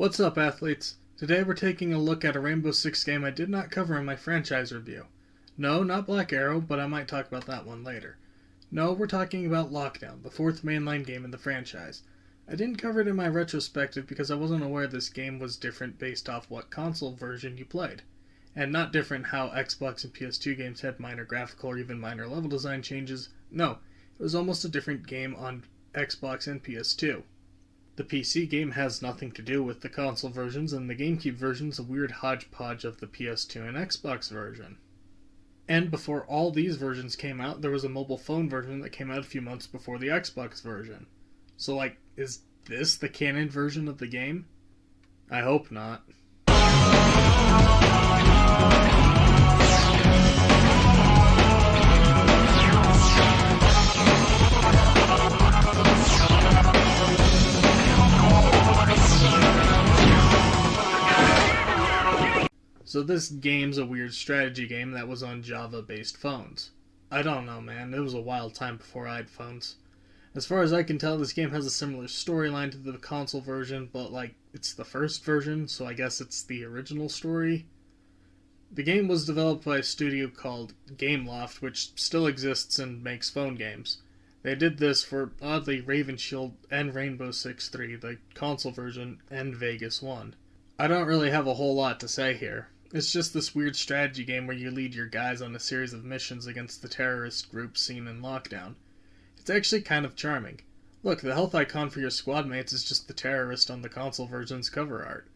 What's up, athletes? Today we're taking a look at a Rainbow Six game I did not cover in my franchise review. No, not Black Arrow, but I might talk about that one later. No, we're talking about Lockdown, the fourth mainline game in the franchise. I didn't cover it in my retrospective because I wasn't aware this game was different based off what console version you played. And not different how Xbox and PS2 games had minor graphical or even minor level design changes. No, it was almost a different game on Xbox and PS2. The PC game has nothing to do with the console versions, and the GameCube version's a weird hodgepodge of the PS2 and Xbox version. And before all these versions came out, there was a mobile phone version that came out a few months before the Xbox version. So, is this the canon version of the game? I hope not. So this game's a weird strategy game that was on Java-based phones. I don't know, man. It was a wild time before I had phones. As far as I can tell, this game has a similar storyline to the console version, but, it's the first version, so I guess it's the original story. The game was developed by a studio called Gameloft, which still exists and makes phone games. They did this for, oddly, Raven Shield and Rainbow Six 3, the console version, and Vegas 1. I don't really have a whole lot to say here. It's just this weird strategy game where you lead your guys on a series of missions against the terrorist group seen in Lockdown. It's actually kind of charming. Look, the health icon for your squad mates is just the terrorist on the console version's cover art.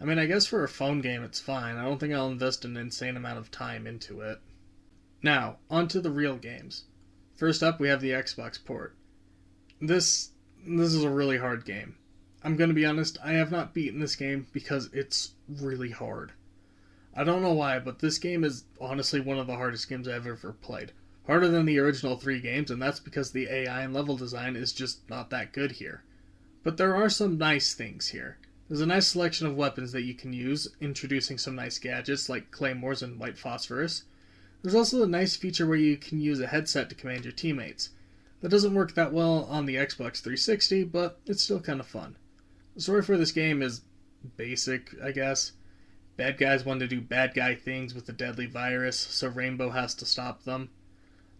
I mean, I guess for a phone game it's fine. I don't think I'll invest an insane amount of time into it. Now, on to the real games. First up, we have the Xbox port. This is a really hard game. I'm gonna be honest, I have not beaten this game because it's really hard. I don't know why, but this game is honestly one of the hardest games I've ever played. Harder than the original 3 games, and that's because the AI and level design is just not that good here. But there are some nice things here. There's a nice selection of weapons that you can use, introducing some nice gadgets like claymores and white phosphorus. There's also a nice feature where you can use a headset to command your teammates. That doesn't work that well on the Xbox 360, but it's still kind of fun. The story for this game is basic, I guess. Bad guys want to do bad guy things with a deadly virus, so Rainbow has to stop them.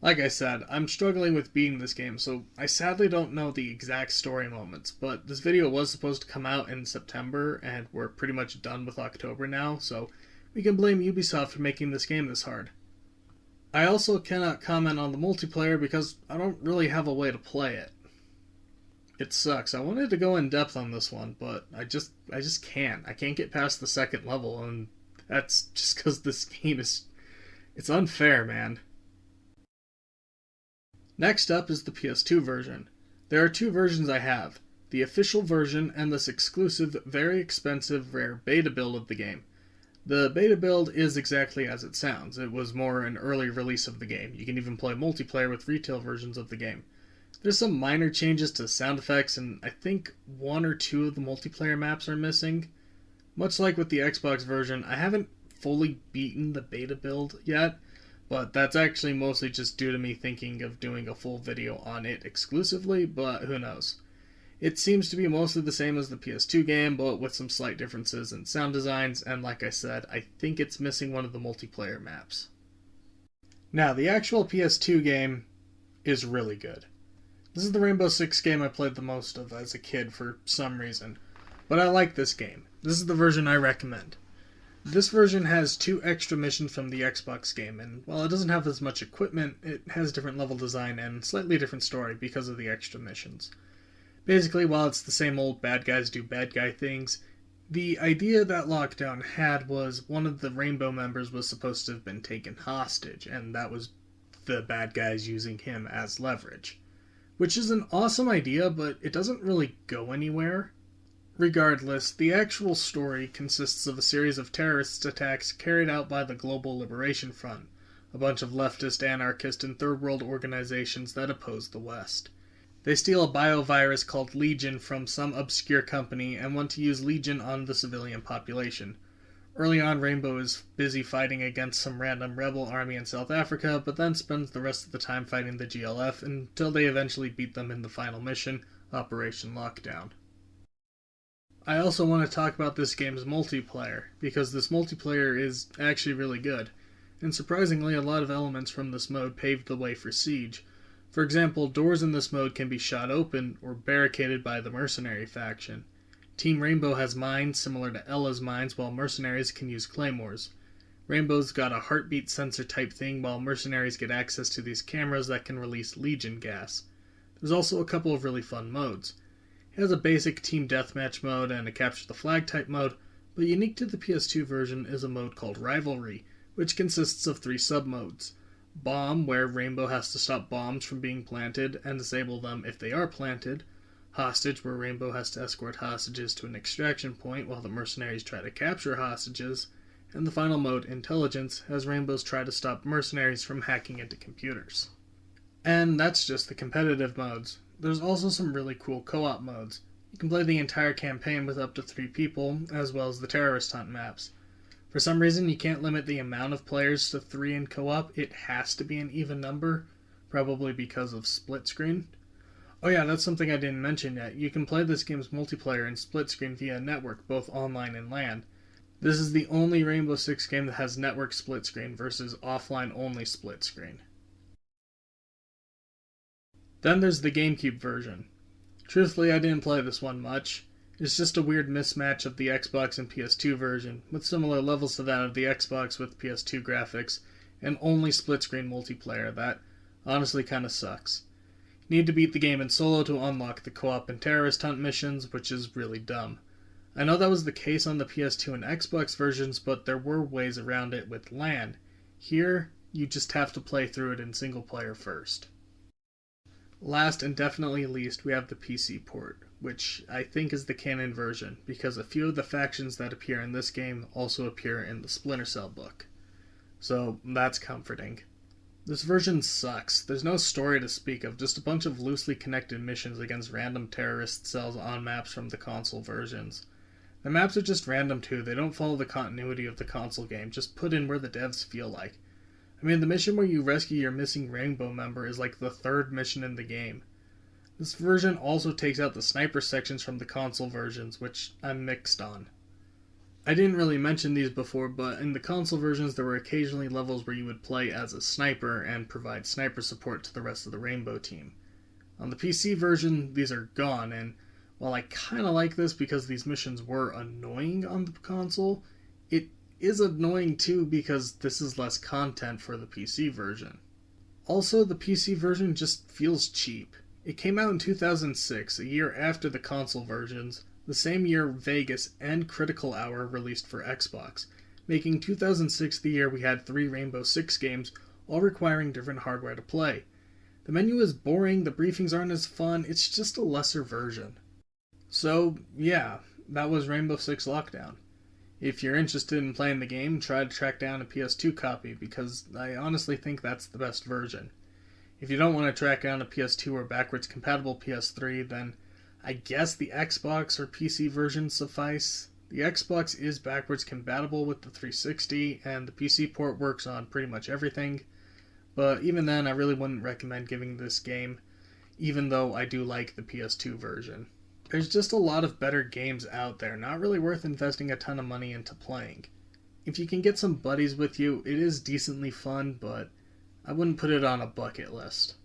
Like I said, I'm struggling with beating this game, so I sadly don't know the exact story moments, but this video was supposed to come out in September, and we're pretty much done with October now, so we can blame Ubisoft for making this game this hard. I also cannot comment on the multiplayer because I don't really have a way to play it. It sucks. I wanted to go in depth on this one, but I just can't. I can't get past the second level, and that's just because this game it's unfair, man. Next up is the PS2 version. There are 2 versions I have, the official version and this exclusive, very expensive, rare beta build of the game. The beta build is exactly as it sounds. It was more an early release of the game. You can even play multiplayer with retail versions of the game. There's some minor changes to sound effects, and I think 1 or 2 of the multiplayer maps are missing. Much like with the Xbox version, I haven't fully beaten the beta build yet, but that's actually mostly just due to me thinking of doing a full video on it exclusively, but who knows. It seems to be mostly the same as the PS2 game, but with some slight differences in sound designs, and like I said, I think it's missing one of the multiplayer maps. Now, the actual PS2 game is really good. This is the Rainbow Six game I played the most of as a kid for some reason, but I like this game. This is the version I recommend. This version has 2 extra missions from the Xbox game, and while it doesn't have as much equipment, it has different level design and slightly different story because of the extra missions. Basically, while it's the same old bad guys do bad guy things, the idea that Lockdown had was one of the Rainbow members was supposed to have been taken hostage, and that was the bad guys using him as leverage. Which is an awesome idea, but it doesn't really go anywhere. Regardless, the actual story consists of a series of terrorist attacks carried out by the Global Liberation Front, a bunch of leftist, anarchist, and third world organizations that oppose the West. They steal a biovirus called Legion from some obscure company and want to use Legion on the civilian population. Early on, Rainbow is busy fighting against some random rebel army in South Africa, but then spends the rest of the time fighting the GLF until they eventually beat them in the final mission, Operation Lockdown. I also want to talk about this game's multiplayer, because this multiplayer is actually really good, and surprisingly a lot of elements from this mode paved the way for Siege. For example, doors in this mode can be shot open or barricaded by the Mercenary faction. Team Rainbow has mines similar to Ella's mines, while Mercenaries can use claymores. Rainbow's got a heartbeat sensor type thing, while Mercenaries get access to these cameras that can release Legion gas. There's also a couple of really fun modes. It has a basic team deathmatch mode and a capture the flag type mode, but unique to the PS2 version is a mode called Rivalry, which consists of 3 sub-modes. Bomb, where Rainbow has to stop bombs from being planted and disable them if they are planted. Hostage, where Rainbow has to escort hostages to an extraction point while the Mercenaries try to capture hostages. And the final mode, Intelligence, as Rainbows try to stop Mercenaries from hacking into computers. And that's just the competitive modes. There's also some really cool co-op modes. You can play the entire campaign with up to 3 people, as well as the terrorist hunt maps. For some reason, you can't limit the amount of players to 3 in co-op. It has to be an even number, probably because of split screen. Oh yeah, that's something I didn't mention yet. You can play this game's multiplayer in split screen via network, both online and LAN. This is the only Rainbow Six game that has network split screen versus offline only split screen. Then there's the GameCube version. Truthfully, I didn't play this one much. It's just a weird mismatch of the Xbox and PS2 version, with similar levels to that of the Xbox with PS2 graphics, and only split-screen multiplayer that honestly kinda sucks. You need to beat the game in solo to unlock the co-op and terrorist hunt missions, which is really dumb. I know that was the case on the PS2 and Xbox versions, but there were ways around it with LAN. Here, you just have to play through it in single player first. Last and definitely least, we have the PC port, which I think is the canon version, because a few of the factions that appear in this game also appear in the Splinter Cell book. So that's comforting. This version sucks. There's no story to speak of, just a bunch of loosely connected missions against random terrorist cells on maps from the console versions. The maps are just random too, they don't follow the continuity of the console game, just put in where the devs feel like. I mean, the mission where you rescue your missing Rainbow member is like the 3rd mission in the game. This version also takes out the sniper sections from the console versions, which I'm mixed on. I didn't really mention these before, but in the console versions there were occasionally levels where you would play as a sniper and provide sniper support to the rest of the Rainbow team. On the PC version, these are gone, and while I kinda like this because these missions were annoying on the console, it is annoying too because this is less content for the PC version. Also, the PC version just feels cheap. It came out in 2006, a year after the console versions, the same year Vegas and Critical Hour released for Xbox, making 2006 the year we had 3 Rainbow Six games, all requiring different hardware to play. The menu is boring, the briefings aren't as fun, it's just a lesser version. So, yeah, that was Rainbow Six Lockdown. If you're interested in playing the game, try to track down a PS2 copy, because I honestly think that's the best version. If you don't want to track down a PS2 or backwards compatible PS3, then I guess the Xbox or PC version suffice. The Xbox is backwards compatible with the 360, and the PC port works on pretty much everything, but even then I really wouldn't recommend giving this game, even though I do like the PS2 version. There's just a lot of better games out there, not really worth investing a ton of money into playing. If you can get some buddies with you, it is decently fun, but I wouldn't put it on a bucket list.